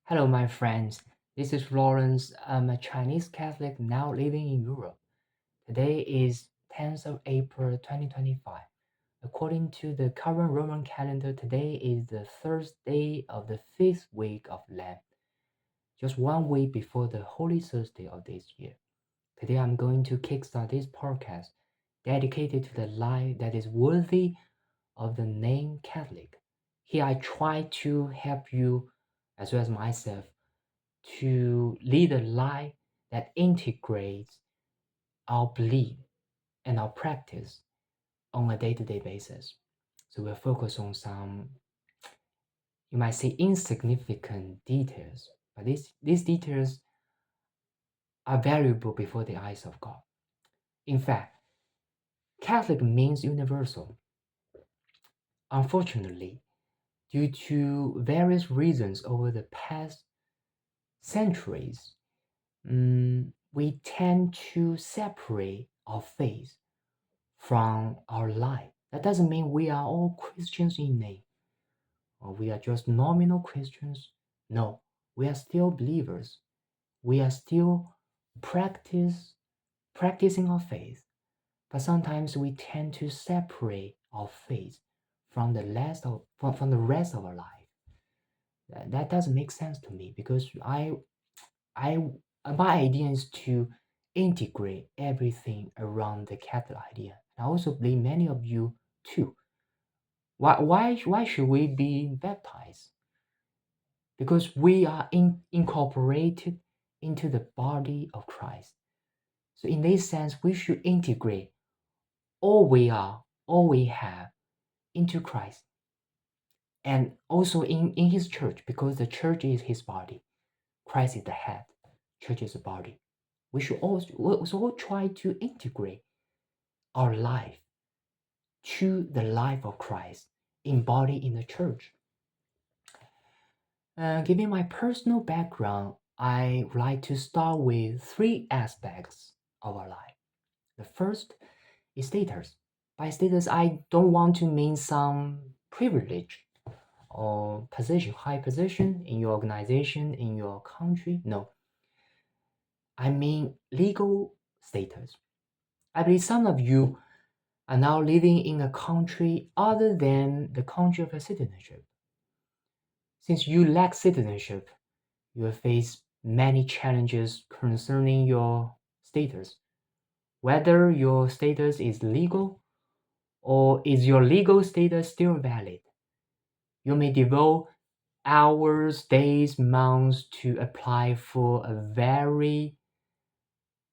Hello, my friends. This is Lawrence. I'm a Chinese Catholic now living in Europe. Today is 10th of April 2025. According to the current Roman calendar, today is the Thursday of the fifth week of Lent, just 1 week before the Holy Thursday of this year. Today, I'm going to kickstart this podcast dedicated to the life that is worthy of the name Catholic. Here, I try to help you, as well as myself, to lead a life that integrates our belief and our practice on a day-to-day basis. So we'll focus on some, you might say, insignificant details, but these details are valuable before the eyes of God. In fact, Catholic means universal. Unfortunately, due to various reasons over the past centuries, we tend to separate our faith from our life. That doesn't mean we are all Christians in name, or we are just nominal Christians. No, we are still believers. We are still practicing our faith. But sometimes we tend to separate our faith from the rest of our life. That doesn't make sense to me because I my idea is to integrate everything around the Catholic idea. I also believe many of you too. Why should we be baptized? Because we are incorporated into the body of Christ. So in this sense, we should integrate all we are, all we have into Christ. And also in his church, because the church is his body. Christ is the head. Church is the body. We should also try to integrate our life to the life of Christ embodied in the church. Given my personal background, I would like to start with three aspects of our life. The first is status. By status, I don't want to mean some privilege or position, high position in your organization, in your country. No, I mean legal status. I believe some of you are now living in a country other than the country of your citizenship. Since you lack citizenship, you will face many challenges concerning your status. Whether your status is legal or is your legal status still valid. You may devote hours, days, months to apply for a very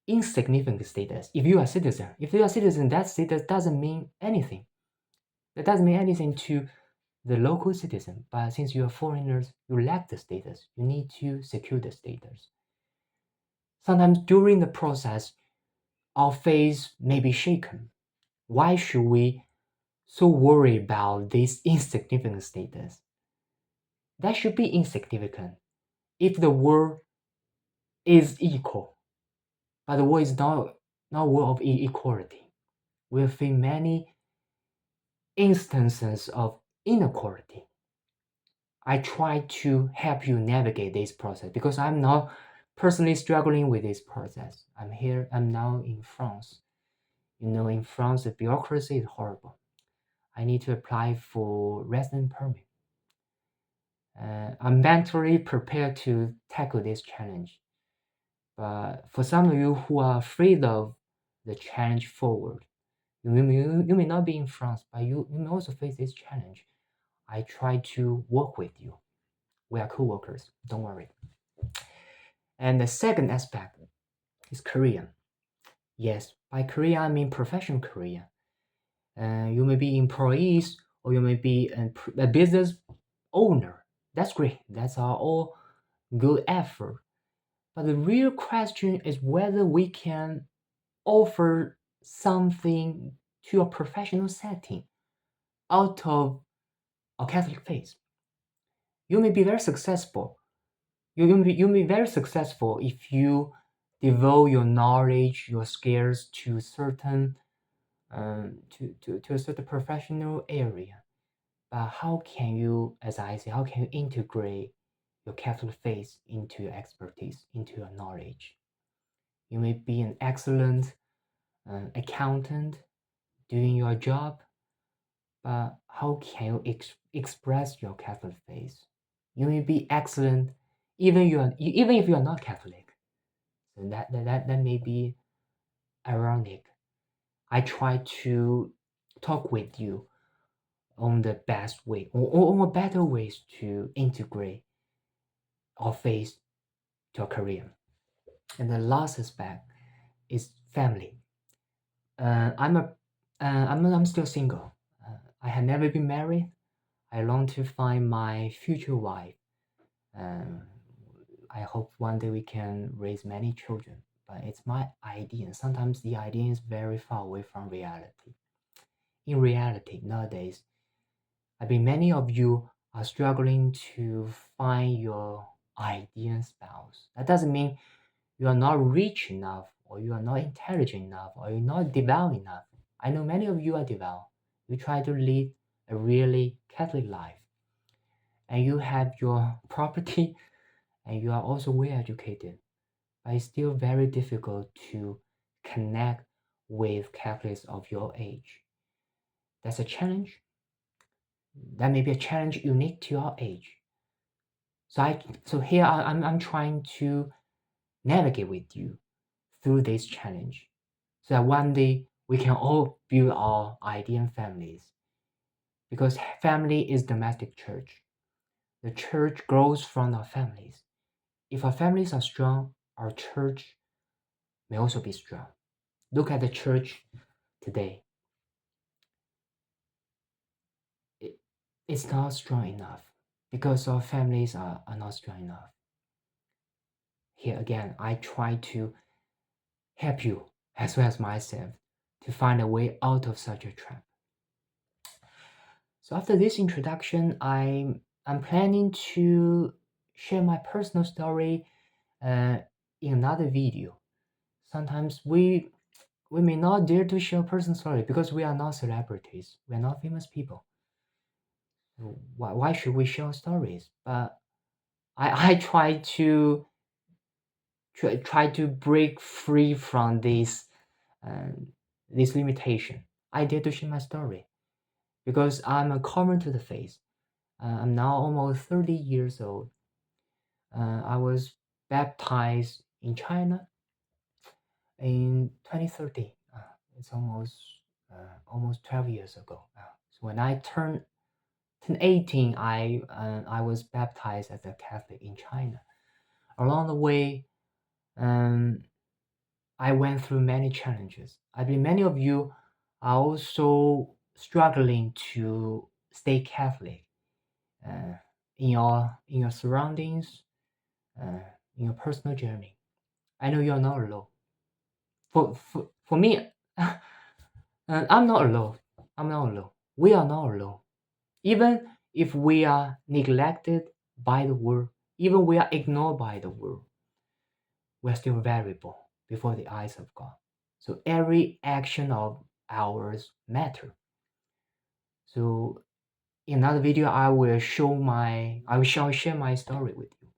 insignificant status. If you are a citizen, that status doesn't mean anything. That doesn't mean anything to the local citizen. But since you are foreigners, you lack the status. You need to secure the status. Sometimes during the process, our faith may be shaken. Why should we so worry about this insignificant status? That should be insignificant if the world is equal. But the world is not world of equality. We'll face many instances of inequality. I try to help you navigate this process because I'm not personally struggling with this process. I'm now in France. In France, the bureaucracy is horrible. I need to apply for resident permit. I'm mentally prepared to tackle this challenge. But for some of you who are afraid of the challenge forward, you may not be in France, but you may also face this challenge. I try to work with you. We are co-workers, don't worry. And the second aspect is career. Yes, by career I mean professional career. You may be employees or you may be a business owner. That's great. That's all good effort. But the real question is whether we can offer something to a professional setting out of a Catholic faith. You may be very successful. You may be very successful if you devote your knowledge, your skills to certain to a certain professional area. But how can you, as I say, how can you integrate your Catholic faith into your expertise, into your knowledge. You may be an excellent accountant doing your job, but how can you express your Catholic faith? You may be excellent even if you are not Catholic. So that may be ironic. I try to talk with you on the best way or on a better ways to integrate our faith to our career. And the last aspect is family. I'm a I'm still single. I have never been married. I long to find my future wife. Um, I hope one day we can raise many children. But it's my idea. And sometimes the idea is very far away from reality. In reality, nowadays, I think many of you are struggling to find your ideal spouse. That doesn't mean you are not rich enough, or you are not intelligent enough, or you're not devout enough. I know many of you are devout. You try to lead a really Catholic life, and you have your property, and you are also well educated. But it's still very difficult to connect with Catholics of your age. That's a challenge. That may be a challenge unique to your age. So here I'm trying to navigate with you through this challenge, so that one day we can all build our ideal families. Because family is domestic church. The church grows from our families. If our families are strong, our church may also be strong. Look at the church today. It's not strong enough because our families are not strong enough. Here again, I try to help you as well as myself to find a way out of such a trap. So after this introduction, I'm planning to share my personal story in another video. Sometimes we may not dare to share personal story because we are not celebrities, we are not famous people. Why should we share stories? But I try to break free from this limitation. I dare to share my story because I'm a convert to the faith. I'm now almost 30 years old. I was baptized in China in 2013. It's almost 12 years ago. So when I turned 18, I was baptized as a Catholic in China. Along the way, I went through many challenges. I believe many of you are also struggling to stay Catholic in your surroundings, in your personal journey. I know you're not alone. For me, I'm not alone. I'm not alone. We are not alone. Even if we are neglected by the world, even we are ignored by the world, we're still valuable before the eyes of God. So every action of ours matter. So in another video, I will share my story with you.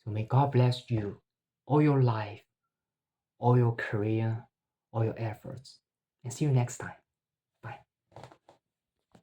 So may God bless you all your life, all your career, all your efforts, and see you next time.